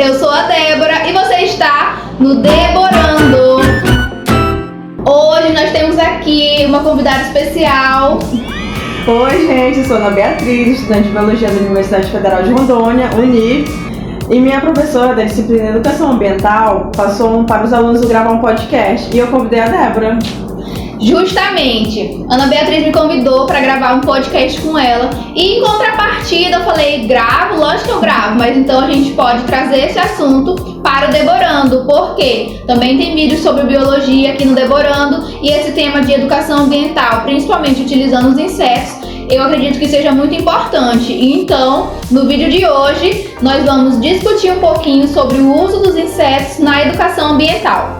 Eu sou a Débora e você está no Deborando. Hoje nós temos aqui uma convidada especial. Oi, gente, eu sou Ana Beatriz, estudante de Biologia da Universidade Federal de Rondônia, UNI, e minha professora da disciplina Educação Ambiental passou para os alunos gravar um podcast e eu convidei a Débora. Justamente, Ana Beatriz me convidou para gravar um podcast com ela e em contrapartida eu falei, gravo? Lógico que eu gravo, mas então a gente pode trazer esse assunto para o Deborando, porque também tem vídeos sobre biologia aqui no Deborando e esse tema de educação ambiental, principalmente utilizando os insetos, eu acredito que seja muito importante. Então, no vídeo de hoje, nós vamos discutir um pouquinho sobre o uso dos insetos na educação ambiental.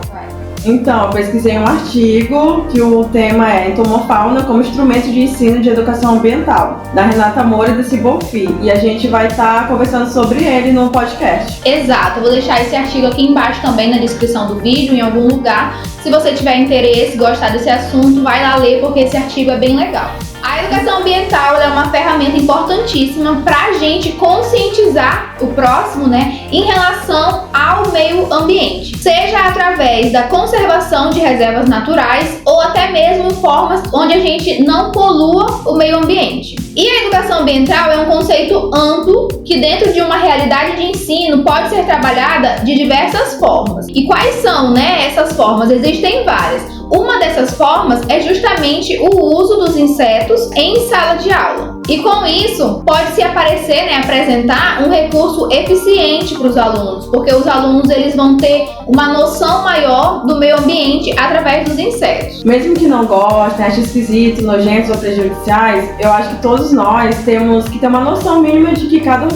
Então, eu pesquisei um artigo que o tema é Entomofauna como instrumento de ensino de educação ambiental, da Renata Moura e da Cibolfi, e a gente vai estar conversando sobre ele no podcast. Exato, eu vou deixar esse artigo aqui embaixo também na descrição do vídeo, em algum lugar. Se você tiver interesse, gostar desse assunto, vai lá ler porque esse artigo é bem legal. A educação ambiental é uma ferramenta importantíssima para a gente conscientizar o próximo, em relação ao meio ambiente. Seja através da conservação de reservas naturais ou até mesmo formas onde a gente não polua o meio ambiente. E a educação ambiental é um conceito amplo que dentro de uma realidade de ensino pode ser trabalhada de diversas formas. E quais são, essas formas? Existem várias. Uma dessas formas é justamente o uso dos insetos em sala de aula. E com isso, pode-se apresentar um recurso eficiente para os alunos, porque os alunos eles vão ter uma noção maior do meio ambiente através dos insetos. Mesmo que não gostem, achem esquisito, nojentos ou prejudiciais, eu acho que todos nós temos que ter uma noção mínima de que cada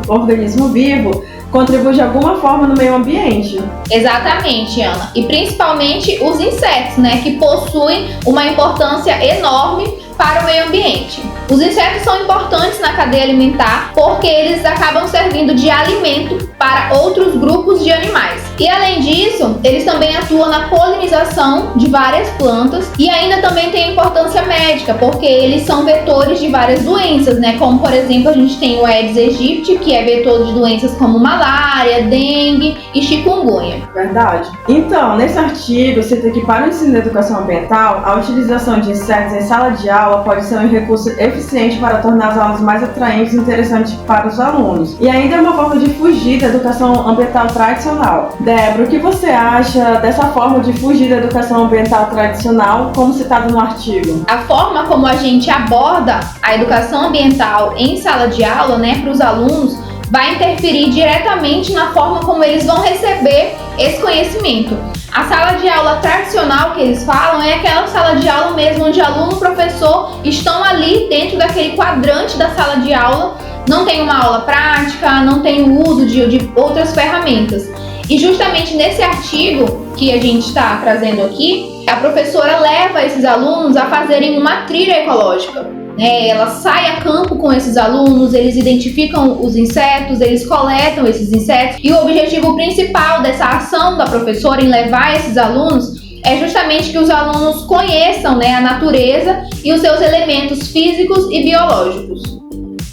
organismo vivo contribui de alguma forma no meio ambiente. Exatamente, Ana. E principalmente os insetos, que possuem uma importância enorme para o meio ambiente. Os insetos são importantes na cadeia alimentar porque eles acabam servindo de alimento para outros grupos de animais. E além disso, eles também atuam na polinização de várias plantas e ainda também tem importância médica, porque eles são vetores de várias doenças, como por exemplo a gente tem o Aedes aegypti, que é vetor de doenças como malária, dengue e chikungunya. Verdade. Então, nesse artigo, cita que para o ensino da educação ambiental, a utilização de insetos em sala de aula pode ser um recurso eficiente para tornar as aulas mais atraentes e interessantes para os alunos. E ainda é uma forma de fugir da educação ambiental tradicional. Débora, o que você acha dessa forma de fugir da educação ambiental tradicional, como citado no artigo? A forma como a gente aborda a educação ambiental em sala de aula, para os alunos, vai interferir diretamente na forma como eles vão receber esse conhecimento. A sala de aula tradicional que eles falam é aquela sala de aula mesmo onde aluno e professor estão ali dentro daquele quadrante da sala de aula, não tem uma aula prática, não tem o uso de outras ferramentas. E justamente nesse artigo que a gente está trazendo aqui, a professora leva esses alunos a fazerem uma trilha ecológica. Ela sai a campo com esses alunos, eles identificam os insetos, eles coletam esses insetos e o objetivo principal dessa ação da professora em levar esses alunos é justamente que os alunos conheçam a natureza e os seus elementos físicos e biológicos.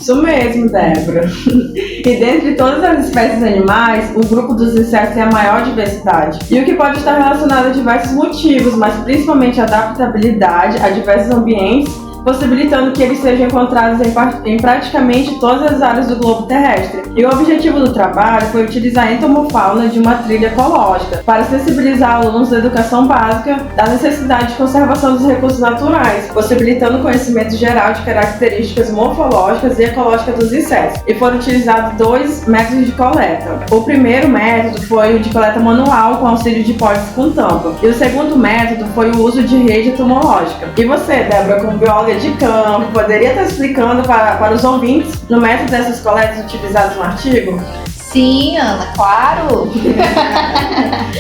Isso mesmo, Débora. E dentre todas as espécies animais, o grupo dos insetos tem a maior diversidade. E o que pode estar relacionado a diversos motivos, mas principalmente a adaptabilidade a diversos ambientes, possibilitando que eles sejam encontrados em praticamente todas as áreas do globo terrestre. E o objetivo do trabalho foi utilizar a entomofauna de uma trilha ecológica para sensibilizar alunos da educação básica da necessidade de conservação dos recursos naturais, possibilitando o conhecimento geral de características morfológicas e ecológicas dos insetos. E foram utilizados 2 métodos de coleta. O primeiro método foi o de coleta manual com auxílio de pólices com tampa. E o segundo método foi o uso de rede entomológica. E você, Débora, como bióloga de campo, poderia estar explicando para os ouvintes no método dessas coletas utilizadas no artigo? Sim, Ana, claro!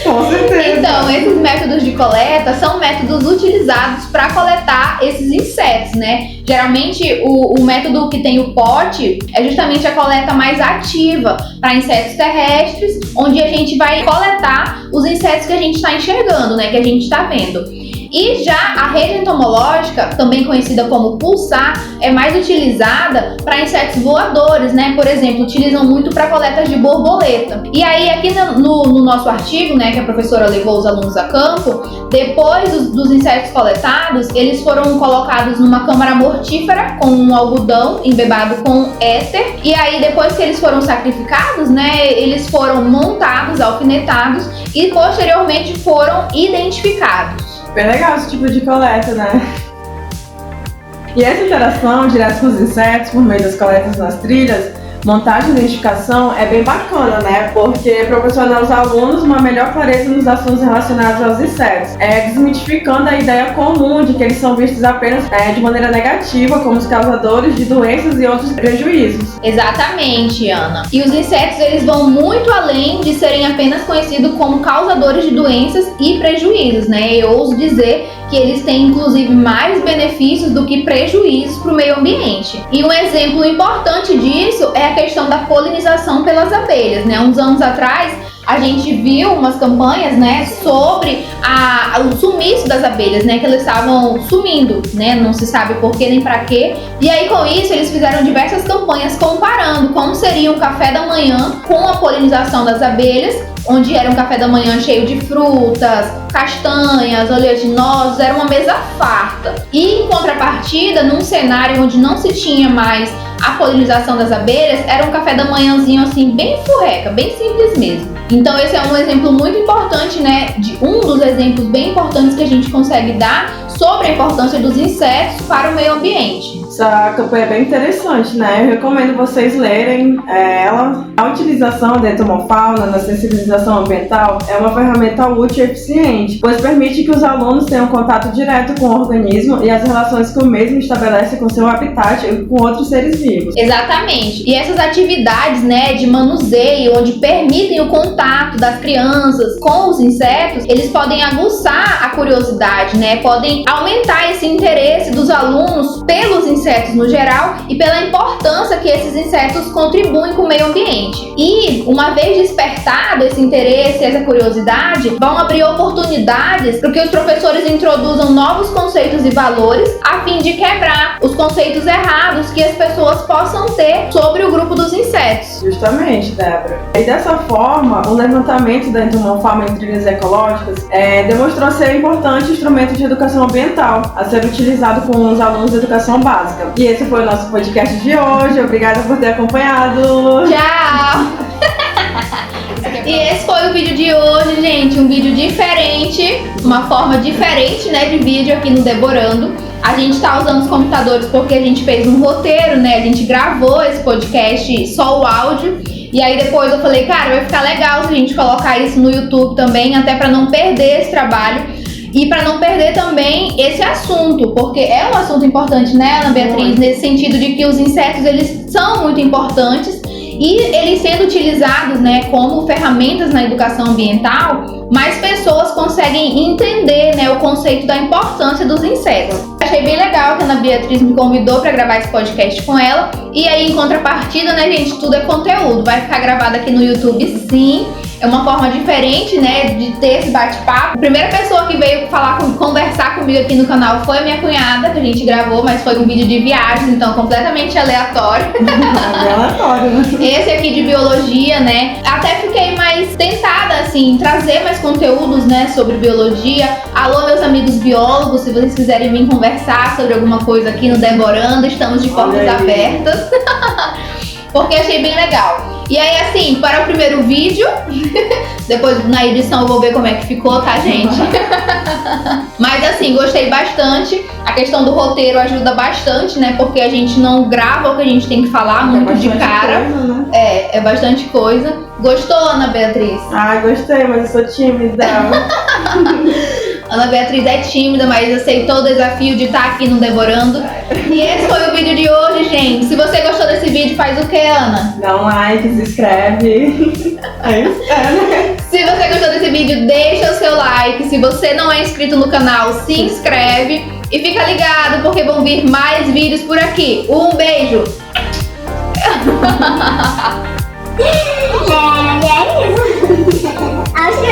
Com certeza! Então, esses métodos de coleta são métodos utilizados para coletar esses insetos, Geralmente, o método que tem o pote é justamente a coleta mais ativa para insetos terrestres, onde a gente vai coletar os insetos que a gente está enxergando, que a gente está vendo. E já a rede entomológica, também conhecida como pulsar, é mais utilizada para insetos voadores, né? Por exemplo, utilizam muito para coletas de borboleta. E aí, aqui no nosso artigo, né, que a professora levou os alunos a campo, depois dos insetos coletados, eles foram colocados numa câmara mortífera com um algodão embebado com éter. E aí, depois que eles foram sacrificados, né, eles foram montados, alfinetados e posteriormente foram identificados. Bem legal esse tipo de coleta, né? E essa interação direta com os insetos por meio das coletas nas trilhas, montagem e identificação é bem bacana, né? Porque proporciona aos alunos uma melhor clareza nos assuntos relacionados aos insetos, desmitificando a ideia comum de que eles são vistos apenas de maneira negativa como os causadores de doenças e outros prejuízos. Exatamente, Ana. E os insetos, eles vão muito além de serem apenas conhecidos como causadores de doenças e prejuízos, né? Eu ouso dizer que eles têm inclusive mais benefícios do que prejuízos para o meio ambiente. E um exemplo importante disso é a questão da polinização pelas abelhas, né? Uns anos atrás a gente viu umas campanhas, né, sobre o sumiço das abelhas, né, que elas estavam sumindo, né, não se sabe por que nem para quê. E aí com isso eles fizeram diversas campanhas comparando como seria um café da manhã com a polinização das abelhas, onde era um café da manhã cheio de frutas, castanhas, oleaginosas, era uma mesa farta. E em contrapartida, num cenário onde não se tinha mais a polinização das abelhas, era um café da manhãzinho assim, bem furreca, bem simples mesmo. Então esse é um exemplo muito importante, né, de um dos exemplos bem importantes que a gente consegue dar sobre a importância dos insetos para o meio ambiente. Essa campanha é bem interessante, né? Eu recomendo vocês lerem ela. A utilização da entomofauna na sensibilização ambiental é uma ferramenta útil e eficiente, pois permite que os alunos tenham contato direto com o organismo e as relações que o mesmo estabelece com seu habitat e com outros seres vivos. Exatamente. E essas atividades, né, de manuseio, onde permitem o contato das crianças com os insetos, eles podem aguçar a curiosidade, né? Podem aumentar esse interesse dos alunos pelos insetos no geral e pela importância que esses insetos contribuem com o meio ambiente. E, uma vez despertado esse interesse, essa curiosidade, vão abrir oportunidades para que os professores introduzam novos conceitos e valores a fim de quebrar os conceitos errados que as pessoas possam ter sobre o grupo dos insetos. Justamente, Débora. E dessa forma, o levantamento da entomofauna em trilhas ecológicas demonstrou ser um importante instrumento de educação ambiental a ser utilizado com os alunos de educação básica. E esse foi o nosso podcast de hoje. Obrigada por ter acompanhado. Tchau! E esse foi o vídeo de hoje, gente. Um vídeo diferente, uma forma diferente, né, de vídeo aqui no Deborando. A gente tá usando os computadores porque a gente fez um roteiro, né? A gente gravou esse podcast só o áudio. E aí depois eu falei, cara, vai ficar legal se a gente colocar isso no YouTube também, até pra não perder esse trabalho. E para não perder também esse assunto, porque é um assunto importante, né, Ana Beatriz? Nesse sentido de que os insetos, eles são muito importantes e eles sendo utilizados, né, como ferramentas na educação ambiental, mais pessoas conseguem entender, né, o conceito da importância dos insetos. Achei bem legal que a Ana Beatriz me convidou para gravar esse podcast com ela. E aí, em contrapartida, né, gente, tudo é conteúdo. Vai ficar gravado aqui no YouTube, sim. É uma forma diferente, né, de ter esse bate-papo. A primeira pessoa que veio conversar comigo aqui no canal foi a minha cunhada, que a gente gravou, mas foi um vídeo de viagem, então completamente aleatório. Aleatório, né? Esse aqui de biologia, né? Até fiquei mais tentada, assim, trazer mais conteúdos, né, sobre biologia. Alô, meus amigos biólogos, se vocês quiserem vir conversar sobre alguma coisa aqui no Deborando, estamos de portas abertas. Porque achei bem legal. E aí, assim, para o primeiro vídeo, depois na edição eu vou ver como é que ficou, tá, gente? Mas assim, gostei bastante. A questão do roteiro ajuda bastante, né? Porque a gente não grava o que a gente tem que falar muito de cara. Coisa, né? É bastante coisa. Gostou, Ana Beatriz? Ah, gostei, mas eu sou tímida. Ana Beatriz é tímida, mas aceitou o desafio de estar aqui no Deborando. E esse foi o vídeo de hoje, gente. Se você gostou desse vídeo, faz o que, Ana? Dá um like, se inscreve. É isso, né? Se você gostou desse vídeo, deixa o seu like. Se você não é inscrito no canal, se inscreve. E fica ligado, porque vão vir mais vídeos por aqui. Um beijo! É isso. Acho que